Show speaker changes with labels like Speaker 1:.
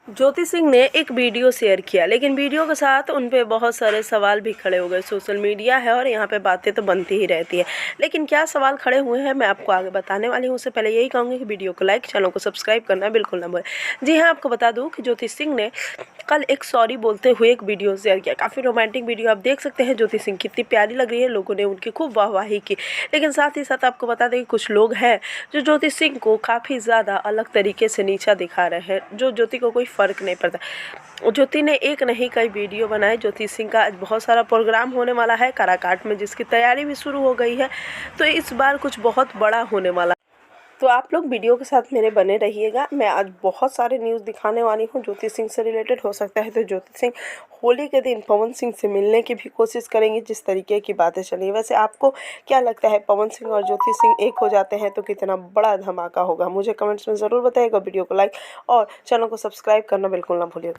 Speaker 1: ज्योति सिंह ने एक video share किया, लेकिन वीडियो के साथ उन पे बहुत सारे सवाल भी खड़े हो गए। सोशल मीडिया है और यहाँ पे बातें तो बनती ही रहती है, लेकिन क्या सवाल खड़े हुए हैं मैं आपको आगे बताने वाली हूँ। उससे पहले यही कहूँगी कि वीडियो को लाइक, चैनल को सब्सक्राइब करना बिल्कुल ना भूलें। जी हाँ, आपको बता दूँ कि ज्योति सिंह ने कल एक सॉरी बोलते हुए एक वीडियो शेयर किया। काफ़ी रोमांटिक वीडियो, आप देख सकते हैं ज्योति सिंह कितनी प्यारी लग रही है। लोगों ने उनकी खूब वाहवाही की, लेकिन साथ ही साथ आपको बता दें कि कुछ लोग हैं जो ज्योति सिंह को काफ़ी ज़्यादा अलग तरीके से नीचा दिखा रहे हैं, जो ज्योति को कोई फ़र्क नहीं पड़ता। ज्योति ने एक नहीं कई वीडियो बनाए। ज्योति सिंह का आज बहुत सारा प्रोग्राम होने वाला है काराकाट में, जिसकी तैयारी भी शुरू हो गई है, तो इस बार कुछ बहुत बड़ा होने वाला। तो आप लोग वीडियो के साथ मेरे बने रहिएगा। मैं आज बहुत सारे न्यूज़ दिखाने वाली हूँ ज्योति सिंह से रिलेटेड। हो सकता है तो ज्योति सिंह होली के दिन पवन सिंह से मिलने की भी कोशिश करेंगे, जिस तरीके की बातें चली। वैसे आपको क्या लगता है, पवन सिंह और ज्योति सिंह एक हो जाते हैं तो कितना बड़ा धमाका होगा? मुझे कमेंट्स में ज़रूर बताइएगा। वीडियो को लाइक और चैनल को सब्सक्राइब करना बिल्कुल ना भूलिएगा।